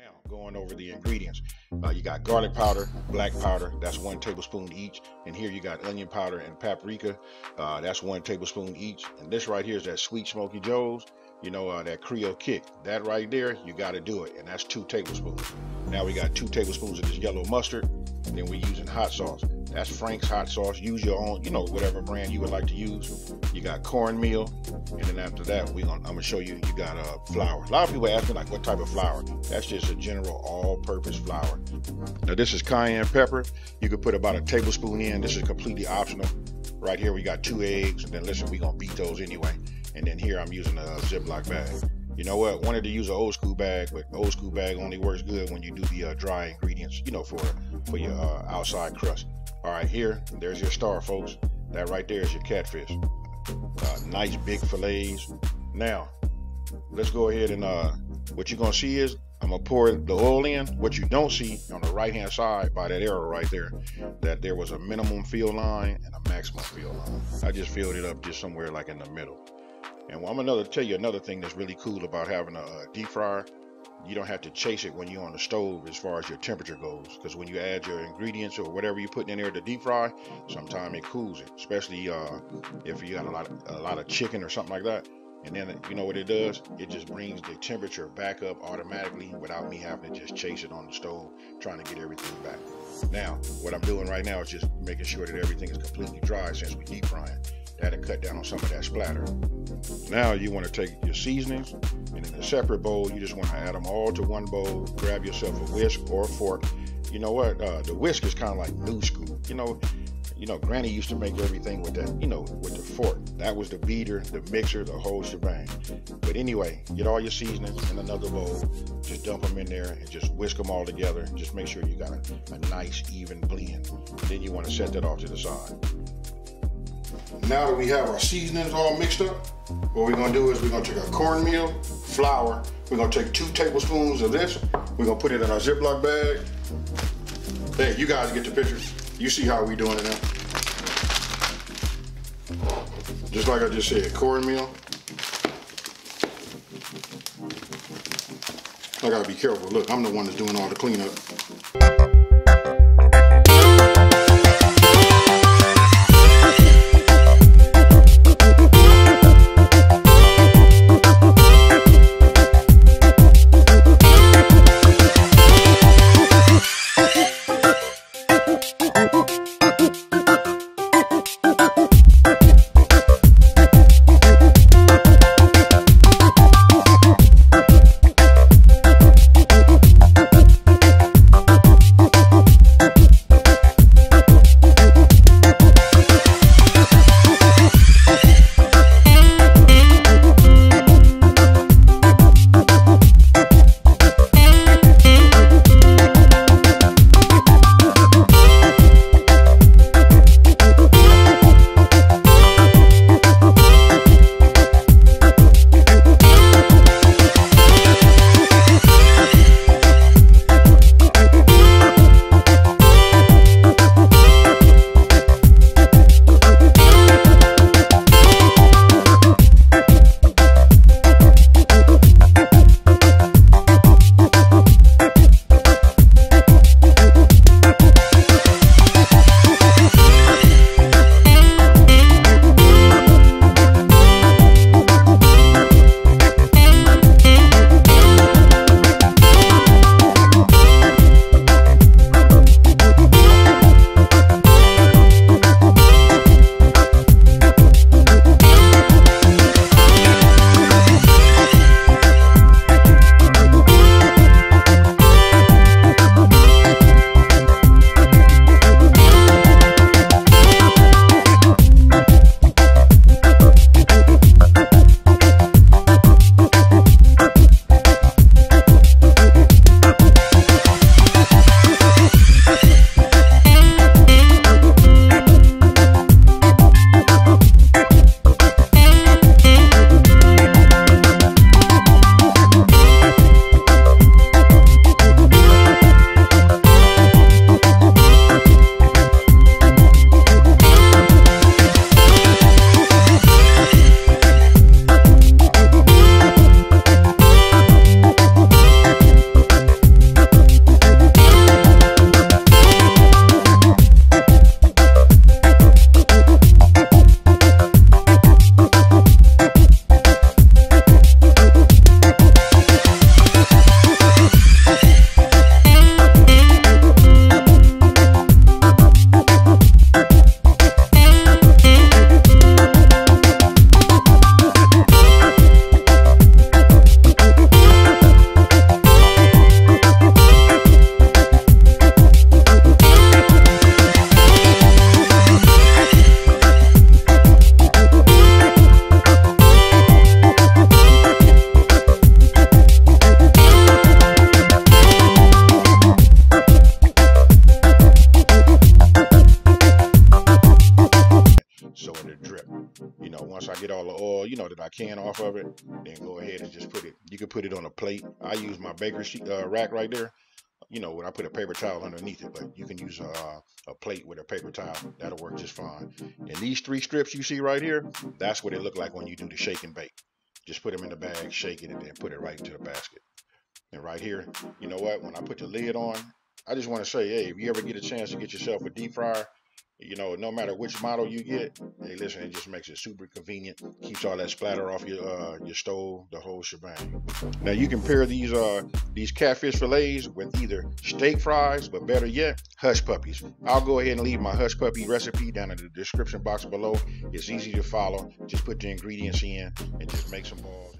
Now, going over the ingredients, you got garlic powder, black powder, that's 1 tablespoon each. And here you got onion powder and paprika, that's 1 tablespoon each. And this right here is that sweet smoky joe's, you know, that Creole kick. That right there, you got to do it, and that's 2 tablespoons. Now we got 2 tablespoons of this yellow mustard, and then we're using hot sauce. That's Frank's hot sauce. Use your own, you know, whatever brand you would like to use. You got cornmeal, and then after that, I'm gonna show you. You got flour. A lot of people ask me like, what type of flour? That's just a general all-purpose flour. Now this is cayenne pepper. You could put about a tablespoon in. This is completely optional. Right here we got 2 eggs, and then listen, we're gonna beat those anyway. And then here I'm using a Ziploc bag. You know what? Wanted to use an old school bag, but old school bag only works good when you do the dry ingredients, you know, for your outside crust. All right, here, there's your star, folks. That right there is your catfish. Nice big fillets. Now, let's go ahead and what you're gonna see is I'm gonna pour the oil in. What you don't see on the right-hand side by that arrow right there, that there was a minimum fill line and a maximum fill line. I just filled it up just somewhere like in the middle. And I'm gonna tell you another thing that's really cool about having a deep fryer. You don't have to chase it when you're on the stove as far as your temperature goes, because when you add your ingredients or whatever you're putting in there to deep fry, sometimes it cools it, especially if you got a lot of chicken or something like that. And then you know what it does? It just brings the temperature back up automatically without me having to just chase it on the stove, trying to get everything back. Now, what I'm doing right now is just making sure that everything is completely dry since we're deep frying. That'll cut down on some of that splatter. Now you want to take your seasonings, and in a separate bowl, you just want to add them all to one bowl. Grab yourself a whisk or a fork. You know what? The whisk is kind of like new school. You know, Granny used to make everything with that, you know, with the fork. That was the beater, the mixer, the whole shebang. But anyway, get all your seasonings in another bowl. Just dump them in there and just whisk them all together. Just make sure you got a nice even blend. Then you want to set that off to the side. Now that we have our seasonings all mixed up, what we're gonna do is we're gonna take our cornmeal, flour, we're gonna take 2 tablespoons of this, we're gonna put it in our Ziploc bag. Hey, you guys get the picture. You see how we doing it now. Just like I just said, cornmeal. I gotta be careful. Look, I'm the one that's doing all the cleanup. top of it, then go ahead and just put it. You can put it on a plate. I use my bakery sheet, rack right there. You know, when I put a paper towel underneath it, but you can use a plate with a paper towel. That'll work just fine. And these 3 strips you see right here, that's what it look like when you do the shake and bake. Just put them in the bag, shake it, and then put it right into the basket. And right here, you know what? When I put the lid on, I just want to say, hey, if you ever get a chance to get yourself a deep fryer, you know, no matter which model you get, hey, listen, it just makes it super convenient. Keeps all that splatter off your stove, the whole shebang. Now you can pair these catfish fillets with either steak fries, but better yet, hush puppies. I'll go ahead and leave my hush puppy recipe down in the description box below. It's easy to follow. Just put the ingredients in and just make some balls.